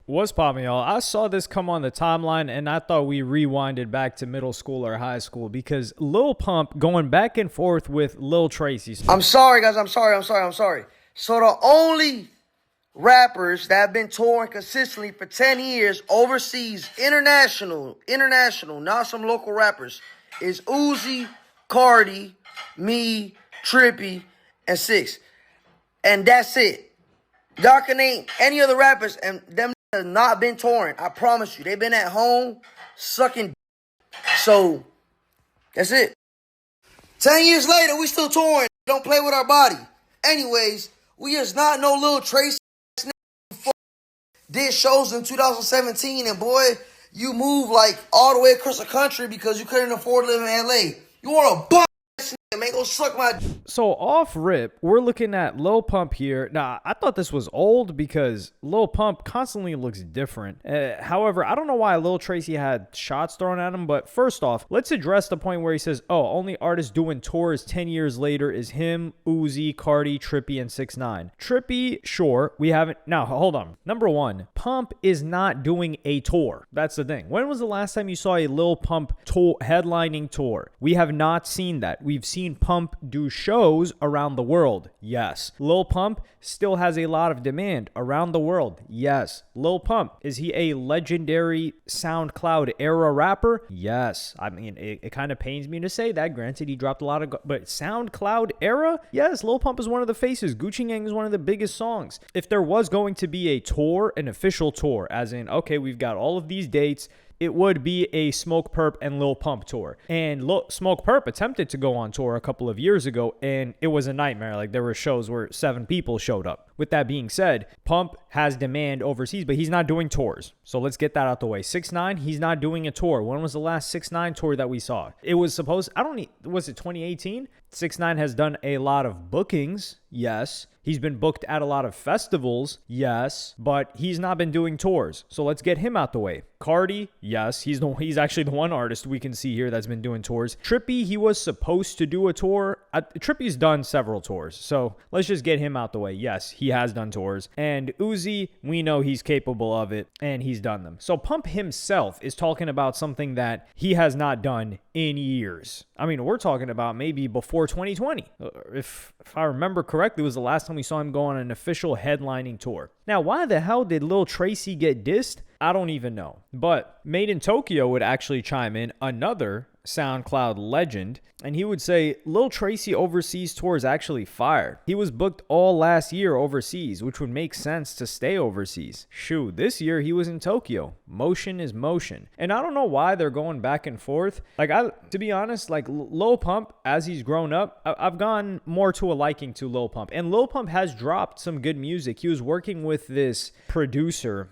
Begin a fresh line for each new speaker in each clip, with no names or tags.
What's poppin', y'all? I saw this come on the timeline and I thought we rewinded back to middle school or high school because Lil Pump going back and forth with Lil Tracy.
I'm sorry, guys. I'm sorry. So the only rappers that have been touring consistently for 10 years overseas, international, not some local rappers, is Uzi, Cardi, me, Trippy, and Six. And that's it. Y'all can name any other rappers and them have not been touring. I promise you. They've been at home sucking. So, that's it. 10 years later, we still touring. Don't play with our body. Anyways, we just not know Lil Tracy. Did shows in 2017, and boy, you moved like all the way across the country because you couldn't afford to live in LA. You want a man, go suck my.
So off rip, we're looking at Lil Pump here. Now, I thought this was old because Lil Pump constantly looks different. However, I don't know why Lil Tracy had shots thrown at him, but first off, let's address the point where he says, oh, only artist doing tours 10 years later is him, Uzi, Cardi, Trippy, and 6ix9ine. Trippy, sure, we haven't. Now, hold on. Number one, Pump is not doing a tour. That's the thing. When was the last time you saw a Lil Pump tour, headlining tour? We have not seen that. We've seen Pump do shows around the world. Yes. Lil Pump still has a lot of demand around the world. Yes. Lil Pump, is he a legendary SoundCloud era rapper? Yes. I mean, it kind of pains me to say that. Granted, he dropped a lot of, but SoundCloud era? Yes, Lil Pump is one of the faces. Gucci Gang is one of the biggest songs. If there was going to be a tour, an official tour, as in, okay, we've got all of these dates, it would be a Smoke Perp and Lil Pump tour. And Smoke Perp attempted to go on tour a couple of years ago, and it was a nightmare. Like, there were shows where 7 people showed up. With that being said, Pump has demand overseas, but he's not doing tours. So let's get that out the way. 6ix9ine, he's not doing a tour. When was the last 6ix9ine tour that we saw? It was supposed, was it 2018? 6ix9ine has done a lot of bookings, yes. He's been booked at a lot of festivals, yes, but he's not been doing tours. So let's get him out the way. Cardi, yes, he's actually the one artist we can see here that's been doing tours. Trippy, he was supposed to do a tour. Trippy's done several tours, so let's just get him out the way. Yes, he has done tours. And Uzi, we know he's capable of it, and he's done them. So Pump himself is talking about something that he has not done in years. I mean, we're talking about maybe before 2020. If I remember correctly, it was the last time we saw him go on an official headlining tour. Now, why the hell did Lil Tracy get dissed? I don't even know. But Made in Tokyo would actually chime in, another SoundCloud legend, and he would say Lil Tracy overseas tour is actually fire. He was booked all last year overseas, which would make sense to stay overseas. Shoot, this year he was in Tokyo. Motion is motion. And I don't know why they're going back and forth. Like, to be honest, like Lil Pump, as he's grown up, I've gone more to a liking to Lil Pump. And Lil Pump has dropped some good music. He was working with this producer.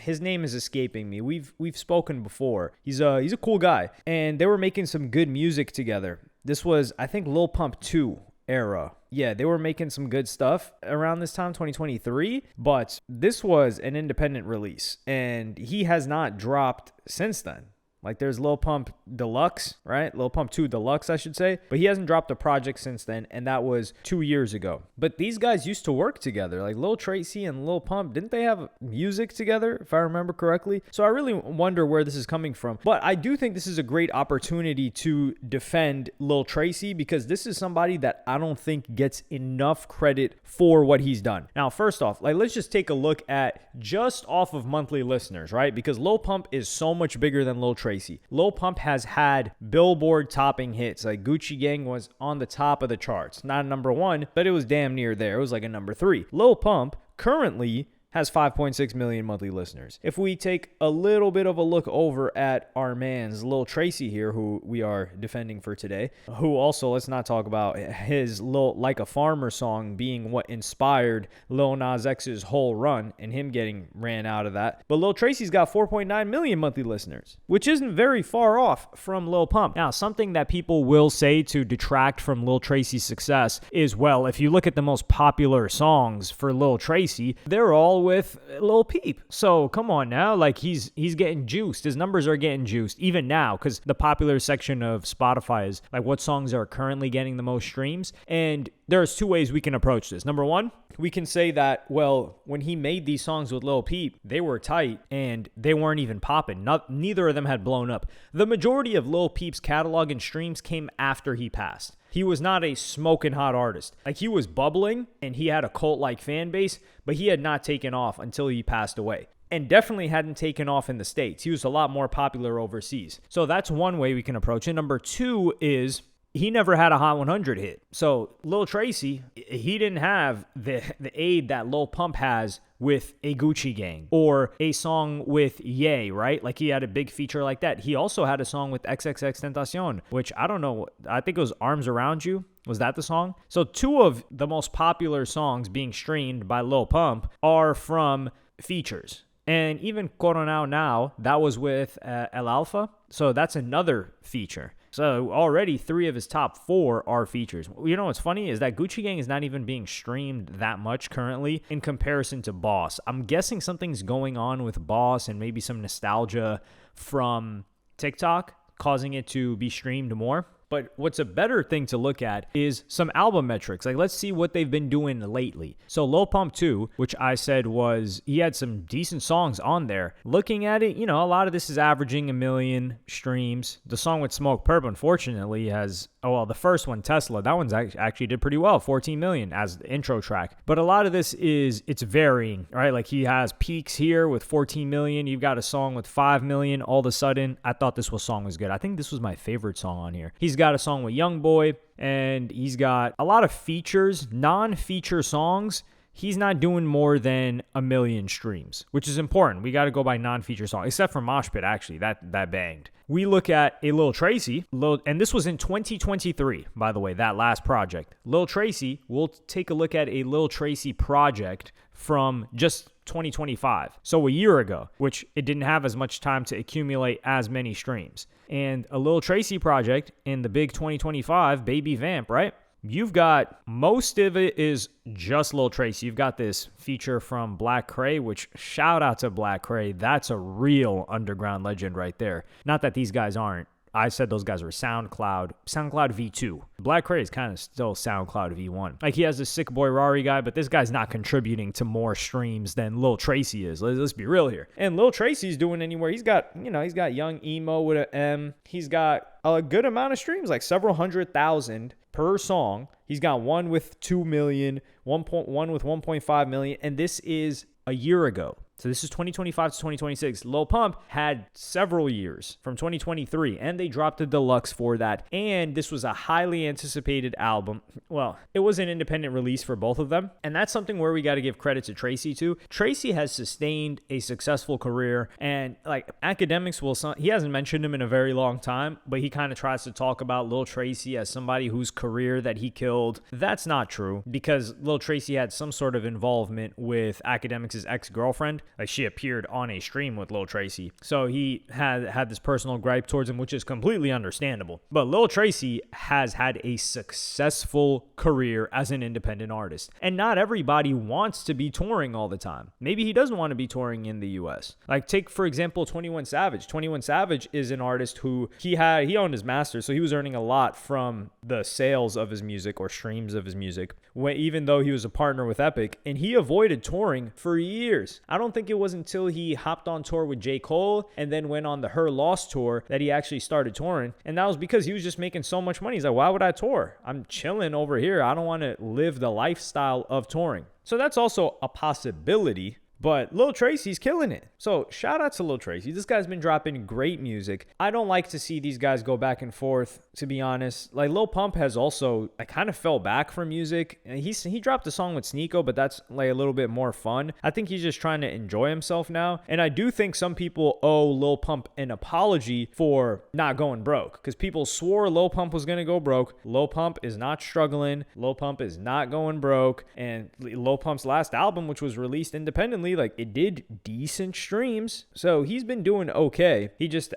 His name is escaping me. We've spoken before. He's a cool guy, and they were making some good music together. This was, I think, Lil Pump 2 era. Yeah, they were making some good stuff around this time, 2023, but this was an independent release, and he has not dropped since then. Like, there's Lil Pump Deluxe, right? Lil Pump 2 Deluxe, I should say. But he hasn't dropped a project since then, and that was 2 years ago. But these guys used to work together. Like, Lil Tracy and Lil Pump, didn't they have music together, if I remember correctly? So I really wonder where this is coming from. But I do think this is a great opportunity to defend Lil Tracy, because this is somebody that I don't think gets enough credit for what he's done. Now, first off, like, let's just take a look at just off of monthly listeners, right? Because Lil Pump is so much bigger than Lil Tracy. Lil Pump has had Billboard topping hits. Like, Gucci Gang was on the top of the charts. Not a number 1, but it was damn near there. It was like a number 3. Lil Pump currently has 5.6 million monthly listeners. If we take a little bit of a look over at our man's Lil Tracy here, who we are defending for today, who also, let's not talk about his Like a Farmer song being what inspired Lil Nas X's whole run and him getting ran out of that. But Lil Tracy's got 4.9 million monthly listeners, which isn't very far off from Lil Pump. Now, something that people will say to detract from Lil Tracy's success is, well, if you look at the most popular songs for Lil Tracy, they're all all with Lil Peep. So come on now, like he's getting juiced. His numbers are getting juiced even now because the popular section of Spotify is like what songs are currently getting the most streams. And there's two ways we can approach this. Number one, we can say that, well, when he made these songs with Lil Peep, they were tight and they weren't even popping. Neither of them had blown up. The majority of Lil Peep's catalog and streams came after he passed. He was not a smoking hot artist. Like, he was bubbling and he had a cult-like fan base, but he had not taken off until he passed away. And definitely hadn't taken off in the States. He was a lot more popular overseas. So that's one way we can approach it. Number two is he never had a Hot 100 hit. So Lil Tracy, he didn't have the aid that Lil Pump has with a Gucci Gang or a song with Ye, right? Like, he had a big feature like that. He also had a song with XXXTentacion, which I don't know. I think it was Arms Around You. Was that the song? So two of the most popular songs being streamed by Lil Pump are from features. And even Coronao Now, that was with El Alfa. So that's another feature. So already 3 of his top 4 are features. You know what's funny is that Gucci Gang is not even being streamed that much currently in comparison to Boss. I'm guessing something's going on with Boss and maybe some nostalgia from TikTok causing it to be streamed more. But what's a better thing to look at is some album metrics. Like, let's see what they've been doing lately. So Lil Pump 2, which I said was, he had some decent songs on there. Looking at it, a lot of this is averaging 1 million streams. The song with Smoke Perp, unfortunately, has, the first one, Tesla, that one's actually did pretty well, 14 million as the intro track. But a lot of this it's varying, right? Like, he has peaks here with 14 million. You've got a song with 5 million. All of a sudden, I thought this song was good. I think this was my favorite song on here. He's got a song with Youngboy, and he's got a lot of features, non-feature songs. He's not doing more than 1 million streams, which is important. We got to go by non-feature song, except for Mosh Pit, actually. That banged. We look at a Lil Tracy, and this was in 2023, by the way, that last project. Lil Tracy, we'll take a look at a Lil Tracy project from just 2025, so a year ago, which it didn't have as much time to accumulate as many streams. And a Lil Tracy project in the big 2025, Baby Vamp, right? You've got most of it is just Lil Tracy. You've got this feature from Black Cray, which shout out to Black Cray. That's a real underground legend right there. Not that these guys aren't. I said those guys were SoundCloud V2. Black Cray is kind of still SoundCloud V1. Like, he has this Sick Boy Rari guy, but this guy's not contributing to more streams than Lil Tracy is. Let's be real here. And Lil Tracy's doing anywhere. He's got Young Emo with an M. He's got a good amount of streams, like several 100,000 per song. He's got one with 2 million, one with 1.5 million, and this is a year ago. So this is 2025 to 2026. Lil Pump had several years from 2023, and they dropped the deluxe for that. And this was a highly anticipated album. Well, it was an independent release for both of them. And that's something where we got to give credit to Tracy too. Tracy has sustained a successful career, and like, academics he hasn't mentioned him in a very long time, but he kind of tries to talk about Lil Tracy as somebody whose career that he killed. That's not true, because Lil Tracy had some sort of involvement with Academics' ex-girlfriend. Like, she appeared on a stream with Lil Tracy. So he had this personal gripe towards him, which is completely understandable. But Lil Tracy has had a successful career as an independent artist. And not everybody wants to be touring all the time. Maybe he doesn't want to be touring in the US. Like, take, for example, 21 Savage. 21 Savage is an artist who he owned his master, so he was earning a lot from the sales of his music or streams of his music, even though he was a partner with Epic. And he avoided touring for years. I don't think it was until he hopped on tour with J. Cole and then went on the Her Loss tour that he actually started touring. And that was because he was just making so much money. He's like, why would I tour? I'm chilling over here. I don't want to live the lifestyle of touring. So that's also a possibility. But Lil Tracy's killing it. So shout out to Lil Tracy. This guy's been dropping great music. I don't like to see these guys go back and forth, to be honest. Like, Lil Pump has also, I kind of fell back from music. And he dropped a song with Sneeko, but that's like a little bit more fun. I think he's just trying to enjoy himself now. And I do think some people owe Lil Pump an apology for not going broke, because people swore Lil Pump was going to go broke. Lil Pump is not struggling. Lil Pump is not going broke. And Lil Pump's last album, which was released independently, like, it did decent streams. So he's been doing okay.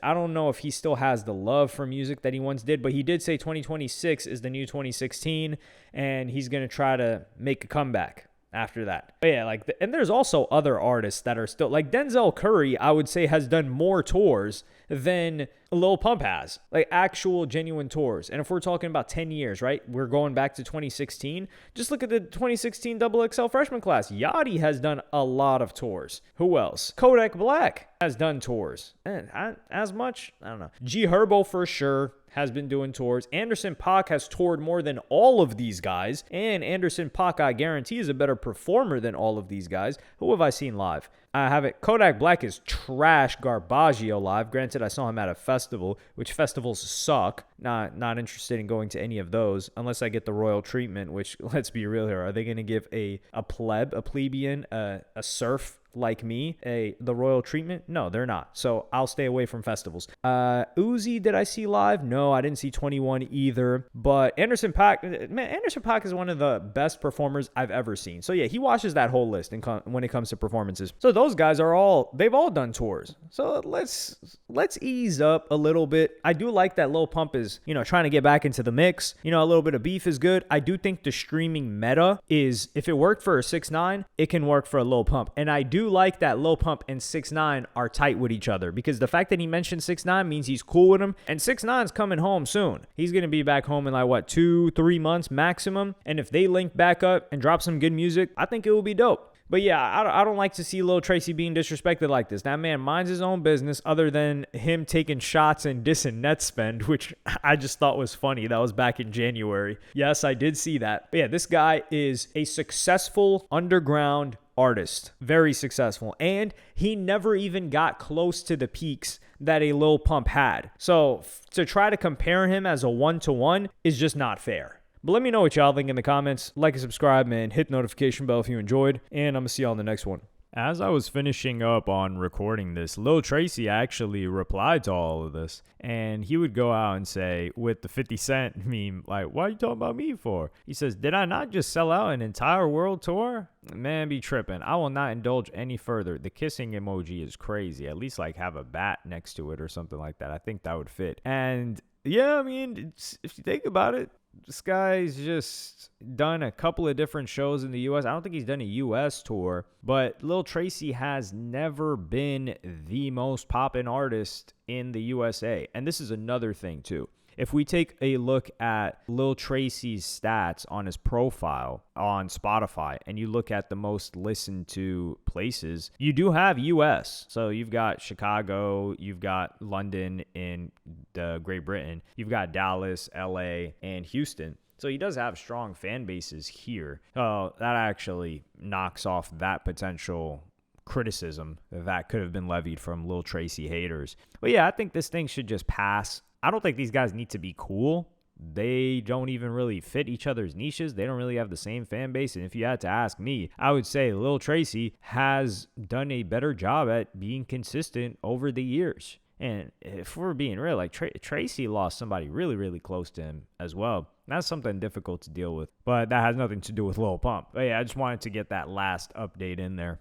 I don't know if he still has the love for music that he once did, but he did say 2026 is the new 2016, and he's going to try to make a comeback. after that. But yeah, like, and there's also other artists that are still, like Denzel Curry, I would say has done more tours than Lil Pump has, like actual genuine tours. And if we're talking about 10 years, right, we're going back to 2016. Just look at the 2016 XXL freshman class. Yachty has done a lot of tours. Who else? Kodak Black has done tours. And as much, I don't know. G Herbo for sure has been doing tours. Anderson .Paak has toured more than all of these guys. And Anderson .Paak, I guarantee, is a better performer than all of these guys. Who have I seen live? I have it. Kodak Black is trash Garbaggio live. Granted, I saw him at a festival, which festivals suck. Not interested in going to any of those unless I get the royal treatment, which, let's be real here. Are they going to give a plebeian, a serf like me, the royal treatment? No, they're not. So I'll stay away from festivals. Uzi, did I see live? No, I didn't see 21 either. But Anderson .Paak is one of the best performers I've ever seen. So yeah, he washes that whole list when it comes to performances. So those guys they've all done tours. So let's ease up a little bit. I do like that Lil Pump is, trying to get back into the mix. A little bit of beef is good. I do think the streaming meta is, if it worked for a 6ix9ine, it can work for a Lil Pump. And I do like that Lil Pump and 6ix9ine are tight with each other, because the fact that he mentioned 6ix9ine means he's cool with him. And 6ix9ine's coming home soon. He's going to be back home in 2-3 months maximum. And if they link back up and drop some good music, I think it will be dope. But yeah, I don't like to see Lil Tracy being disrespected like this. That man minds his own business, other than him taking shots and dissing Netspend, which I just thought was funny. That was back in January. Yes, I did see that. But yeah, this guy is a successful underground artist. Very successful. And he never even got close to the peaks that a Lil Pump had. So to try to compare him as a one-to-one is just not fair. But let me know what y'all think in the comments. Like and subscribe, and hit the notification bell if you enjoyed. And I'm going to see y'all in the next one. As I was finishing up on recording this, Lil Tracy actually replied to all of this. And he would go out and say, with the 50 Cent meme, like, "Why are you talking about me for?" He says, "Did I not just sell out an entire world tour?" Man, be tripping. I will not indulge any further. The kissing emoji is crazy. At least have a bat next to it or something like that. I think that would fit. And yeah, I mean, if you think about it, this guy's just done a couple of different shows in the U.S. I don't think he's done a U.S. tour, but Lil Tracy has never been the most poppin' artist in the USA. And this is another thing, too. If we take a look at Lil Tracy's stats on his profile on Spotify, and you look at the most listened to places, you do have US. So you've got Chicago, you've got London in Great Britain, you've got Dallas, LA, and Houston. So he does have strong fan bases here. That actually knocks off that potential criticism that could have been levied from Lil Tracy haters. But yeah, I think this thing should just pass. I don't think these guys need to be cool. They don't even really fit each other's niches. They don't really have the same fan base. And if you had to ask me, I would say Lil Tracy has done a better job at being consistent over the years. And if we're being real, Tracy lost somebody really, really close to him as well. That's something difficult to deal with. But that has nothing to do with Lil Pump. But yeah, I just wanted to get that last update in there.